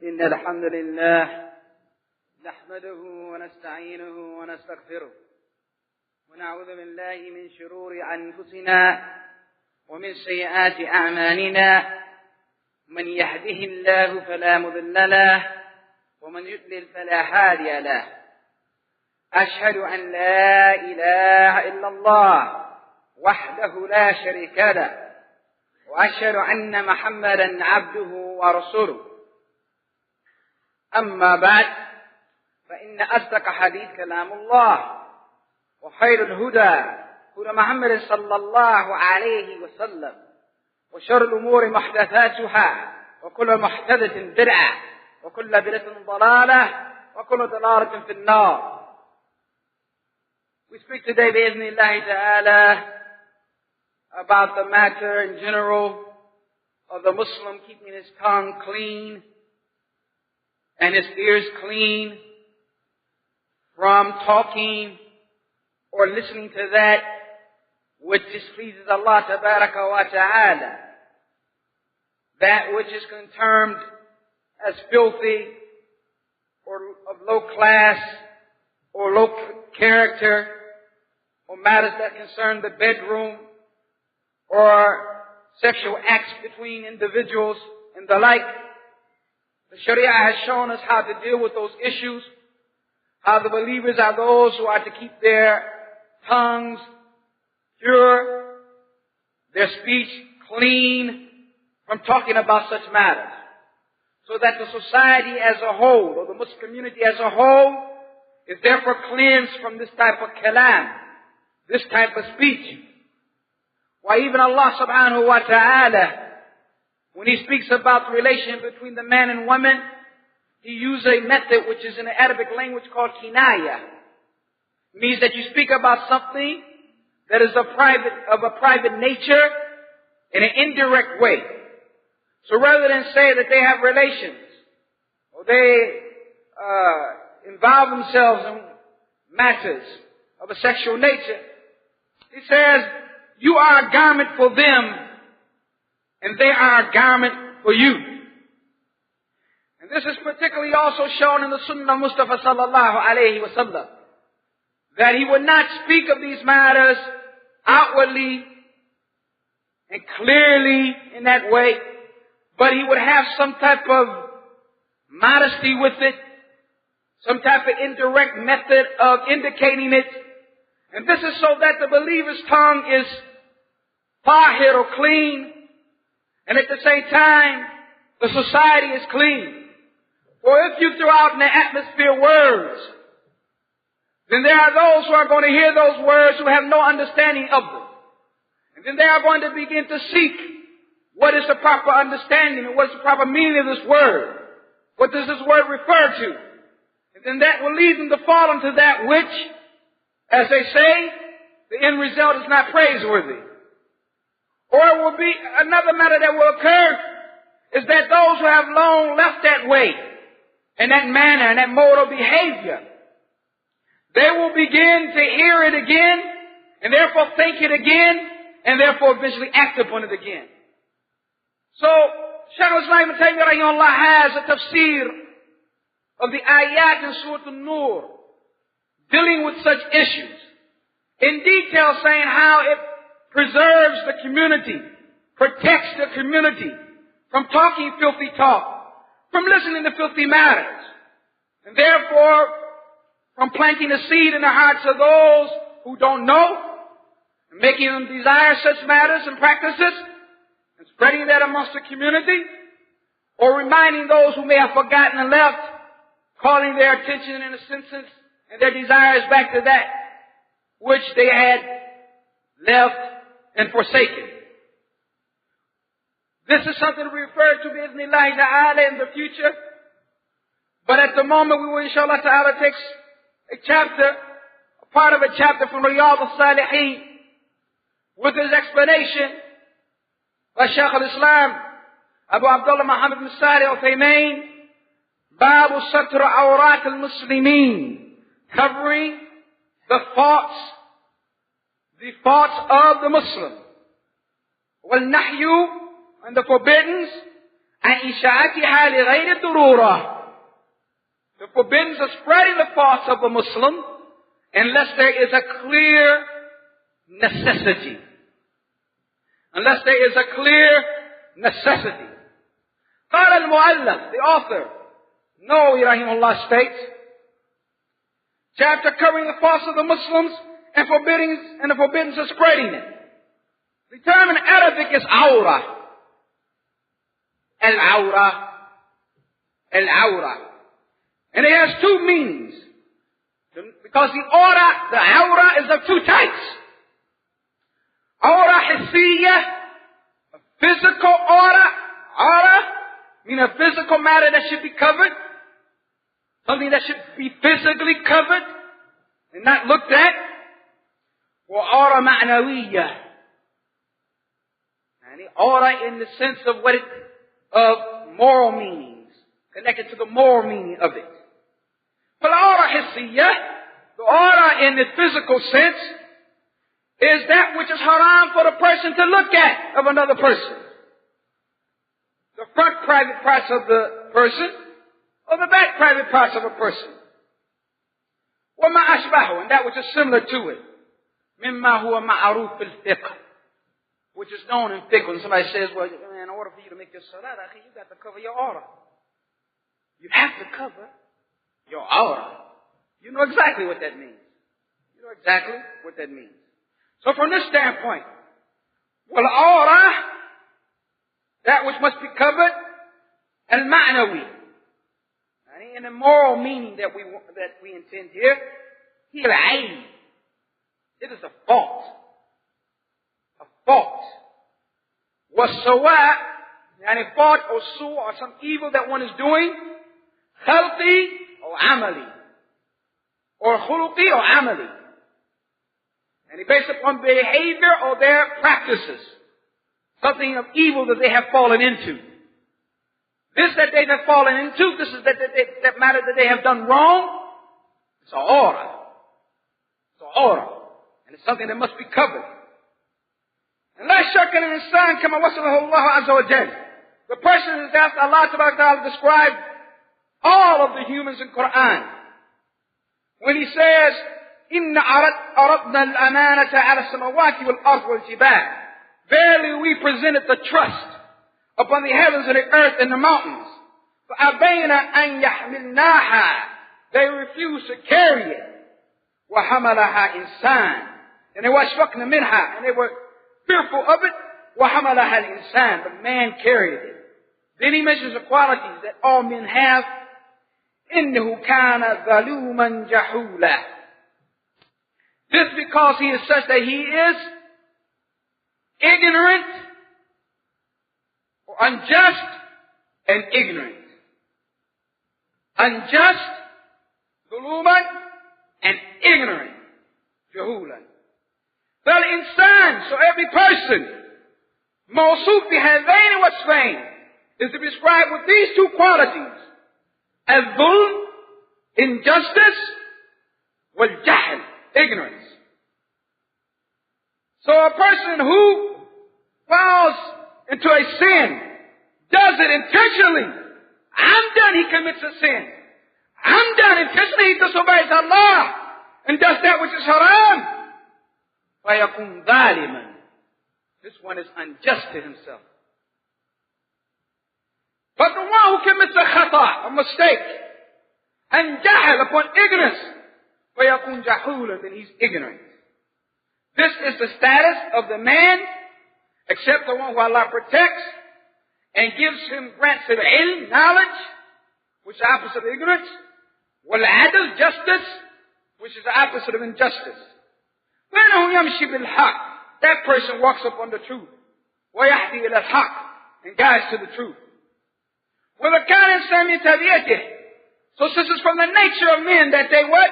إن الحمد لله نحمده ونستعينه ونستغفره ونعوذ بالله من شرور أنفسنا ومن سيئات أعمالنا من يهده الله فلا مضل له ومن يضلل فلا هادي له أشهد أن لا إله إلا الله وحده لا شريك له وأشهد أن محمدا عبده ورسوله أما بعد فإن أصدق حديث كلام الله وخير الهدى هدى محمد صلى الله عليه وسلم وشر الأمور محدثاتها وكل محدثة بدعة وكل بدعة ضلالة وكل ضلالة في النار. We speak today بإذن ta'ala about the matter in general of the Muslim keeping his tongue clean and his ears clean from talking or listening to that which displeases Allah tabaraka wa ta'ala, that which is termed as filthy or of low class or low character, or matters that concern the bedroom or sexual acts between individuals and the like. The Sharia has shown us how to deal with those issues, how the believers are those who are to keep their tongues pure, their speech clean from talking about such matters, so that the society as a whole, or the Muslim community as a whole, is therefore cleansed from this type of kalam, this type of speech. Why even Allah subhanahu wa ta'ala, when He speaks about the relation between the man and woman, He uses a method which is in the Arabic language called kinaya. It means that you speak about something that is of a private nature in an indirect way. So rather than say that they have relations, or they involve themselves in matters of a sexual nature, He says, you are a garment for them, and they are a garment for you. And this is particularly also shown in the Sunnah of Mustafa sallallahu alayhi wa sallam, that he would not speak of these matters outwardly and clearly in that way, but he would have some type of modesty with it, some type of indirect method of indicating it. And this is so that the believer's tongue is tahir or clean, and at the same time, the society is clean. For if you throw out in the atmosphere words, then there are those who are going to hear those words who have no understanding of them. And then they are going to begin to seek what is the proper understanding and what is the proper meaning of this word. What does this word refer to? And then that will lead them to fall into that which, as they say, the end result is not praiseworthy. Or it will be another matter that will occur is that those who have long left that way and that manner and that mode of behavior, they will begin to hear it again and therefore think it again and therefore eventually act upon it again. So, Shaykh al-Islam ibn Taymiyyah rahimahullah has a tafsir of the ayat in Surah An-Nur dealing with such issues in detail, saying how it preserves the community, protects the community from talking filthy talk, from listening to filthy matters, and therefore from planting a seed in the hearts of those who don't know, and making them desire such matters and practices, and spreading that amongst the community, or reminding those who may have forgotten and left, calling their attention and assistance and their desires back to that which they had left and forsaken. This is something to be referred to bi'idhnillahi ta'ala in the future. But at the moment we will inshallah ta'ala take a part of a chapter from Riyadh al-Salihin with his explanation by Shaykh al-Islam Abu Abdullah Muhammad bin Salih al-Uthaymeen, Babu Satr Awrat al-Muslimin, covering the faults of the Muslim. Wal-Nahyu, and the forbiddance, عن إشاعتها لغير الضرورة. It forbids the spreading the thoughts of a Muslim unless there is a clear necessity. Unless there is a clear necessity. قال المؤلف, the author, Nawawi rahimahullah states, chapter covering the faults of the Muslims and the forbiddance of spreading it. The term in Arabic is awra. Al-awra. Al-awra. And it has two meanings. Because the awra is of two types. Awra hissiyya, a physical awra, meaning a physical matter that should be covered. Something that should be physically covered and not looked at. Or awra ma'nawiyya. Awra in the sense of of moral meanings, connected to the moral meaning of it. But awra hissiyya, the awra in the physical sense, is that which is haram for the person to look at of another person. The front private parts of the person, or the back private parts of a person. وَمَا أَشْبَهُ, and that which is similar to it. مِمَّا هُوَ مَعْرُوفِ الْفِقْهِ, which is known in fiqh. When somebody says, well, man, in order for you to make your salat, you got to cover your aura. You have to cover your aura. You know exactly what that means. You know exactly what that means. So from this standpoint, well, aura, that which must be covered, al-ma'nawi, in the moral meaning that we intend here, hiya al-ayn. It is a fault. A fault. Was-sawa', yani fault or su' or some evil that one is doing, khalqi or amali, or khuluqi or amali. And it's based upon behavior or their practices. Something of evil that they have fallen into. This that they have fallen into, this is that matter that they have done wrong, it's an aura. It's an aura. And it's something that must be covered. And la shakka al-insan kama wasalahu Allah azza wa jal. The person is asked Allah ta'ala describe all of the humans in Quran. When he says, إِنَّ أَرَدْنَا الْأَمَانَةَ عَلَى السَّمَوَاتِ وَالْأَرْضِ وَالْجِبَالِ. Verily we presented the trust upon the heavens and the earth and the mountains. فَأَبَيْنَ أَنْ يَحْمِلْنَاهَا. They refused to carry it. وَحَمَلَهَا إِنسَانٌ. And they وَأَشْفَقْنَ مِنْهَا. And they were fearful of it. وَحَمَلَهَا الْإِنسَانُ. But man carried it. Then he mentions the qualities that all men have. إِنَّهُ كَانَ ظَلُومًا جَحُولًا. This because he is such that he is ignorant or unjust and ignorant. Unjust, ظلوما, and ignorant, جهولا. فالإنسان, so every person, موصوف بهذين وصفين, is to be described with these two qualities. الظلم, injustice, والجهل, ignorance. So a person who falls into a sin does it intentionally. Amdan, he commits a sin. Amdan, intentionally he disobeys Allah and does that which is haram. فَيَكُنْ ظَالِمًا. This one is unjust to himself. But the one who commits a khata, a mistake, and jahal upon ignorance, فَيَكُنْ جَحُولًا, then he's ignorant. This is the status of the man, except the one who Allah protects and gives him, grants him ilm, knowledge, which is the opposite of ignorance, wal-adl, justice, which is the opposite of injustice. فَإِنَّهُ يَمْشِي بِالْحَقِّ. That person walks upon the truth. وَيَهْدِي إِلَى الْحَقِّ, and guides to the truth. وَذَكَانَ الْإِنسَانُ مِنْ تَبِيَتِهِ. So this is from the nature of men that they what?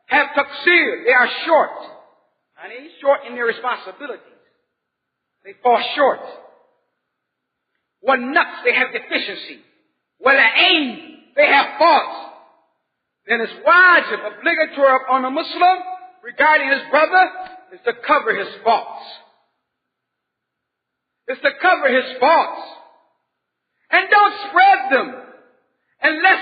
Have taqsir. They are short. And they short in their responsibilities. They fall short. وَالنَّقْص, they have deficiency. وَالْعَيْنِ, they have faults. Then it's wajib, obligatory on a Muslim regarding his brother is to cover his faults. It's to cover his faults. And don't spread them unless